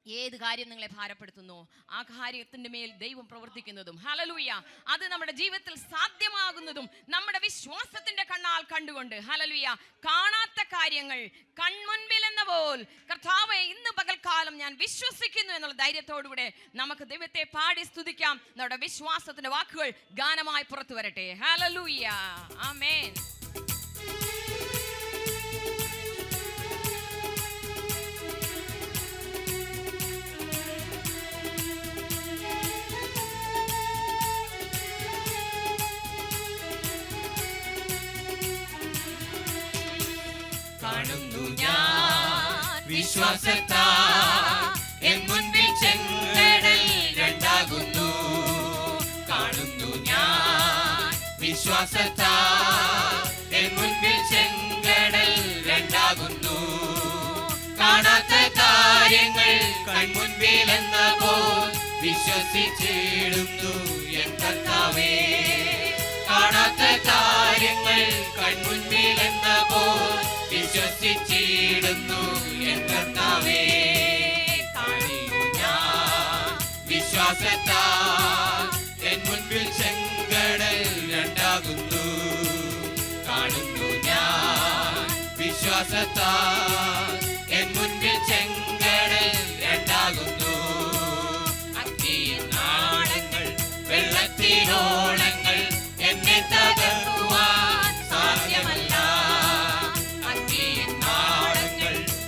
ഏത് കാര്യം നിങ്ങളെ ഭാരപ്പെടുത്തുന്നു ആ കാര്യത്തിൻ്റെ മേൽ ദൈവം പ്രവർത്തിക്കുന്നതും, ഹല്ലേലൂയ, അത് നമ്മുടെ ജീവിതത്തിൽ സാധ്യമാകുന്നതും നമ്മുടെ വിശ്വാസത്തിന്റെ കണ്ണാൽ കണ്ടുകൊണ്ട്, ഹല്ലേലൂയ, കാണാത്ത കാര്യങ്ങൾ കൺമുൻപിൽ എന്ന പോൽ കർത്താവേ ഇന്ന് പകൽക്കാലം ഞാൻ വിശ്വസിക്കുന്നു എന്നുള്ള ധൈര്യത്തോടുകൂടെ നമുക്ക് ദൈവത്തെ പാടി സ്തുതിക്കാം. നമ്മുടെ വിശ്വാസത്തിന്റെ വാക്കുകൾ ഗാനമായി പുറത്തു വരട്ടെ. ഹല്ലേലൂയ, ആമേൻ. കാണുന്നു ഞാൻ വിശ്വാസത്താൽ എൻ മുൻപിൽ ചെങ്കടൽ രണ്ടാകുന്നു. കാണുന്നു ഞാൻ വിശ്വാസത്താൽ എൻ മുൻപിൽ ചെങ്കടൽ രണ്ടാകുന്നു. കാണാത്ത കാര്യങ്ങൾ കൺമുൻപിൽ എന്ന പോൽ വിശ്വസിച്ചിടുന്നു എൻ കർത്താവേ. കാണാത്ത കാര്യങ്ങൾ കൺമുൻപിൽ എന്ന പോൽ വിശ്വസിച്ചിടുന്നു എൻ കർത്താവേ. കാണുന്നു ഞാൻ വിശ്വാസത്താൽ എൻ മുൻപിൽ ചെങ്കടൽ രണ്ടാകുന്നു. കാണുന്നു ഞാൻ വിശ്വാസത്താൽ എൻ മുൻപിൽ ചെങ്കടൽ രണ്ടാകുന്നു. അഗ്നിനാളങ്ങൾ വെള്ളത്തിലോളങ്ങൾ എന്നെ തകർക്കുവാൻ സാധ്യമല്ല.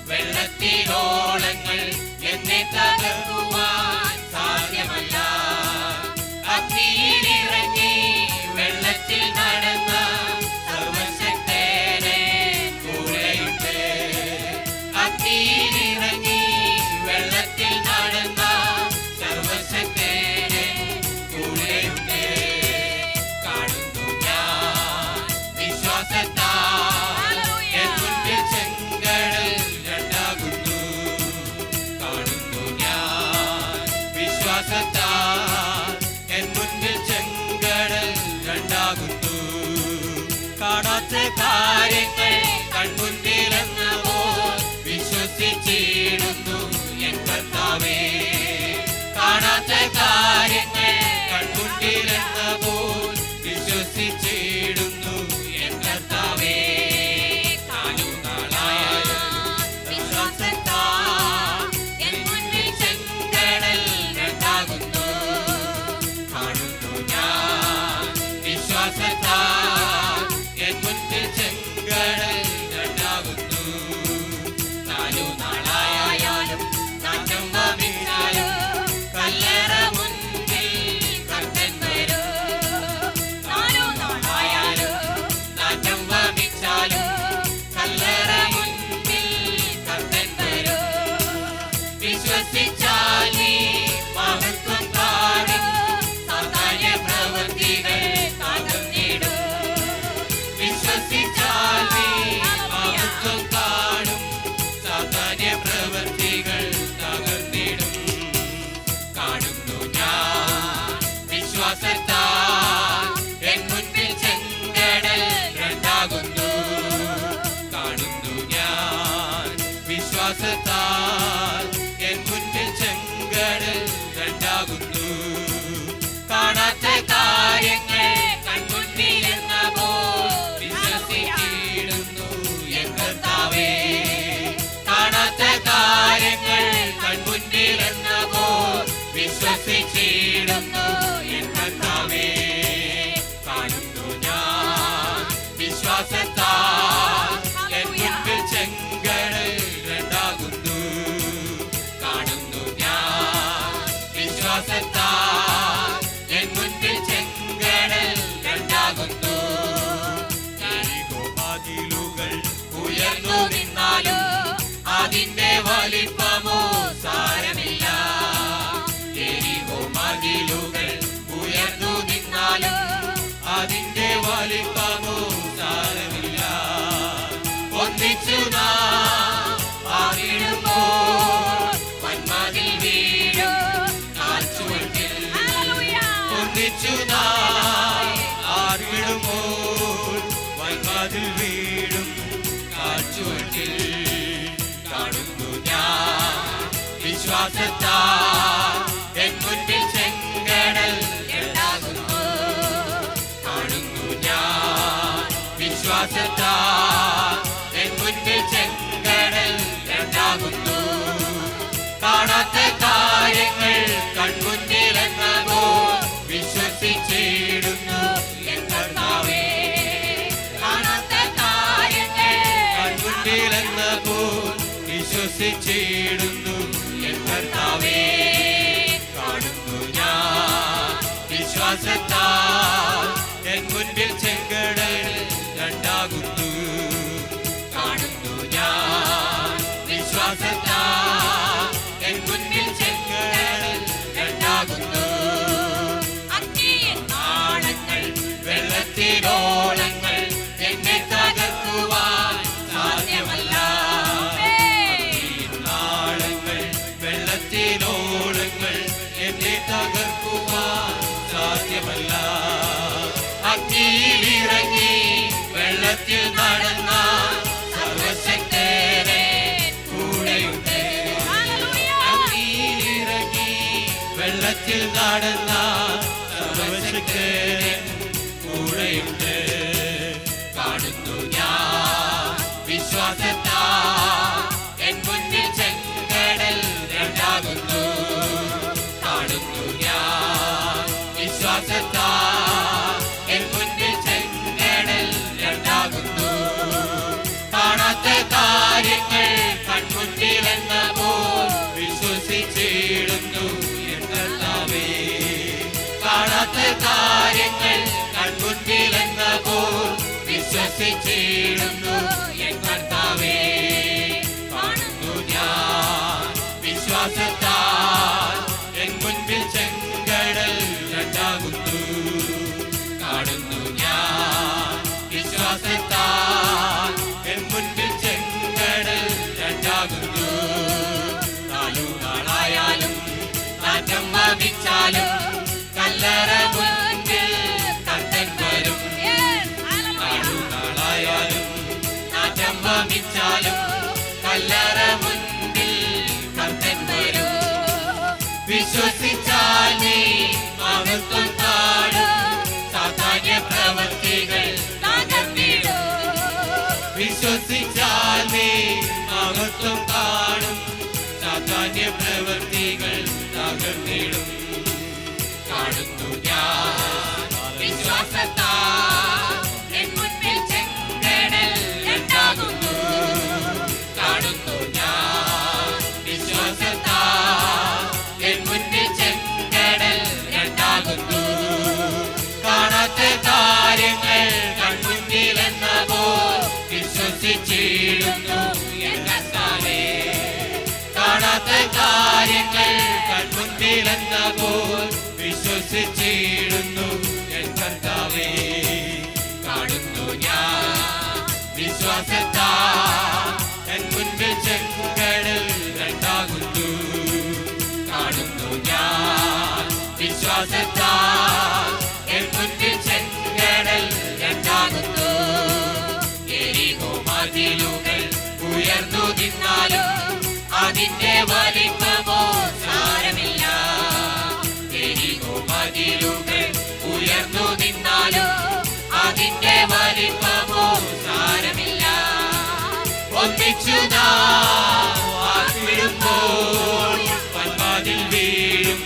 വെള്ളത്തിലോളങ്ങൾ എന്നെ തകർക്കുവാൻ സാധ്യമല്ല. അഗ്നിയിലിറങ്ങി വെള്ളത്തിൽ നടന്ന സർവശക്തനെ കൂടെയുണ്ട്. അഗ്നിയിലിറങ്ങി വെള്ളത്തിൽ നടന്ന സർവശക്തനെ കൂടെയുണ്ട്. കാണുന്നു ഞാൻ വിശ്വാസത്താൽ എൻ മുൻപിൽ ചെങ്കടൽ രണ്ടാകുന്നു. കാണുന്നു ഞാൻ വിശ്വാസത്താൽ എൻ മുൻപിൽ ചെങ്കടൽ രണ്ടാകുന്നു. കാണാത്ത കാര്യങ്ങൾ കൺമുൻപിൽ എന്ന പോൽ വിശ്വസിച്ചിടുന്നു എൻ കർത്താവേ. കാണാത്ത കാര്യങ്ങൾ കൺമുൻപിൽ എന്ന പോൽ വിശ്വസിച്ചിടുന്നു എൻ കർത്താവേ. വിശ്വാസത്താൽ എൻ മുൻപിൽ ചെങ്കടൽ രണ്ടാകുന്നു. കാണാത്ത കാര്യങ്ങൾ കൺമുൻപിൽ എന്ന പോൽ വിശ്വസിച്ചിടുന്നു എൻ കർത്താവേ. കാണാത്ത കാര്യങ്ങൾ കൺമുൻപിൽ എന്ന പോൽ വിശ്വസിച്ചിടുന്നു എൻ കർത്താവേ. കാണുന്നു ഞാൻ വിശ്വാസത്താൽ എൻ മുൻപിൽ ചെങ്കടൽ രണ്ടാകുന്നു. കാണുന്നു ഞാൻ വിശ്വാസത്താൽ എൻ മുൻപിൽ ചെങ്കടൽ രണ്ടാകുന്നു. മതിലുകൾ ഉയർന്നു നിന്നാലും അതിന്റെ വലിപ്പമോ സാരമില്ല. മതിലുകൾ ഉയർന്നു നിന്നാലും അതിന്റെ വലിപ്പമോ സാരമില്ല. ഒന്നിച്ചു നാം ആവിടുമ്പോൾ വന്മതിൽ വീഴും കാൽച്ചുവട്ടിൽ. ഒന്നിച്ചു നാം ആവിടുമ്പോൾ വന്മതിൽ വീഴും കാൽച്ചുവട്ടിൽ. കാണുന്നു ഞാൻ വിശ്വാസത്താൽ എൻ മുൻപിൽ ചെങ്കടൽ രണ്ടാകുന്നു. കാണുന്നു ഞാൻ വിശ്വാസത്താൽ എൻ മുൻപിൽ ചെങ്കടൽ രണ്ടാകുന്നു. കാണാത്ത കാര്യങ്ങൾ കൺമുന്നിലെന്നോ വിശ്വസിച്ചിടുന്നു എൻ കർത്താവേ. കാണാത്ത കാര്യങ്ങൾ കൺമുന്നിലെന്നോ വിശ്വസിച്ചിടുന്നു എൻ കർത്താവേ. കാണുന്നു ഞാൻ വിശ്വാസത്താൽ എൻ മുൻപിൽ ചെങ്കടൽ രണ്ടാകുന്നു. കാണുന്നു ഞാൻ വിശ്വാസത്താൽ എൻ മുൻപിൽ ചെങ്കടൽ രണ്ടാകുന്നു. അഗ്നിനാളങ്ങൾ വെള്ളത്തിലോളങ്ങൾ എന്നെ തകർക്കുവാൻ സാധ്യമല്ല. അഗ്നിനാളങ്ങൾ വെള്ളത്തിലോളങ്ങൾ എന്നെ തകർക്കുവാൻ സാധ്യമല്ല. അഗ്നിയിലിറങ്ങി വെള്ളത്തിൽ നടന്ന സർവശക്തനെ കൂടെയുണ്ട്. അഗ്നിയിലിറങ്ങി വെള്ളത്തിൽ നടന്ന സർവശക്തൻ കൂടെയുണ്ട്. കാണുന്നു ഞാൻ വിശ്വാസത്താൽ എൻ മുന്നിൽ ചെങ്കടൽ രണ്ടാകുന്നു. കാണുന്നു ഞാൻ വിശ്വാസത്താൽ എൻ മുന്നിൽ ചെങ്കടൽ രണ്ടാകുന്നു. കാണാത്ത കാര്യങ്ങൾ കൺമുന്നിലെന്നോ വിശ്വസിച്ചിടുന്നു എൻ കർത്താവേ. കാണാത്ത കാര്യങ്ങൾ കൺമുന്നിലെന്നോ വിശ്വസിച്ചിടുന്നു എൻ കർത്താവേ. കാണുന്നു ഞാൻ വിശ്വാസത്താൽ എൻ മുൻപിൽ ചെങ്കടൽ രണ്ടാകുന്നു. കാണുന്നു ഞാൻ വിശ്വാസത്താൽ എൻ മുൻപിൽ ചെങ്കടൽ രണ്ടാകുന്നു. നാളുകളായാലും നാറ്റം വമിച്ചാലും കല്ലറ മുൻപിൽ കർത്തൻ വരും. നാളുകളായാലും നാറ്റം വമിച്ചാലും കല്ലറ മുൻപിൽ കർത്തൻ വരും. വിശ്വസിച്ചാൽ നീ മഹത്വം കാണും, സാധാന്യ പ്രവൃത്തികൾ തകർന്നിടും. വിശ്വസിച്ചാൽ നീ മഹത്വം കാണും, സാധാന്യ പ്രവൃത്തികൾ തകർന്നിടും. കാണുന്നു ഞാൻ വിശ്വാസത്താൽ എൻ മുൻപിൽ ചെങ്കടൽ രണ്ടാകുന്നു. കാണുന്നു ഞാൻ വിശ്വാസത്താൽ എൻ മുൻപിൽ ചെങ്കടൽ രണ്ടാകുന്നു. കാണാത്ത കാര്യങ്ങൾ കൺമുന്നിലെന്നോ വിശ്വസിച്ചിടുന്നു എൻ കർത്താവേ. കാണാത്ത കാര്യങ്ങൾ കൺമുന്നിലെന്നോ വിശ്വസിച്ചിടുന്നു എൻ കർത്താവേ. കാണുന്നു ഞാൻ വിശ്വാസത്താൽ എൻ മുൻപിൽ ചെങ്കടൽ രണ്ടാകുന്നു. കാണുന്നു ഞാൻ വിശ്വാസത്താൽ എൻ മുൻപിൽ ചെങ്കടൽ രണ്ടാകുന്നു. എരിഹോ മതിലുകൾ ഉയർന്നു നിന്നാലും അതിന്റെ വലിപ്പമോ സാരമില്ല. എരിഹോ മതിലുകൾ ഉയർന്നു നിന്നാലും അതിന്റെ വലിപ്പമോ സാരമില്ല. ഒന്നിച്ചു നാം വീഴുമ്പോൾ വൻവാതിൽ വീഴും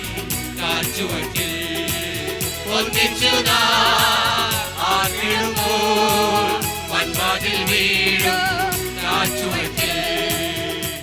കാൽച്ചുവട്ടിൽ. ഒന്നിച്ചു നാം വീഴുമ്പോൾ വൻവാതിൽ വീഴും കാൽച്ചുവട്ടിൽ.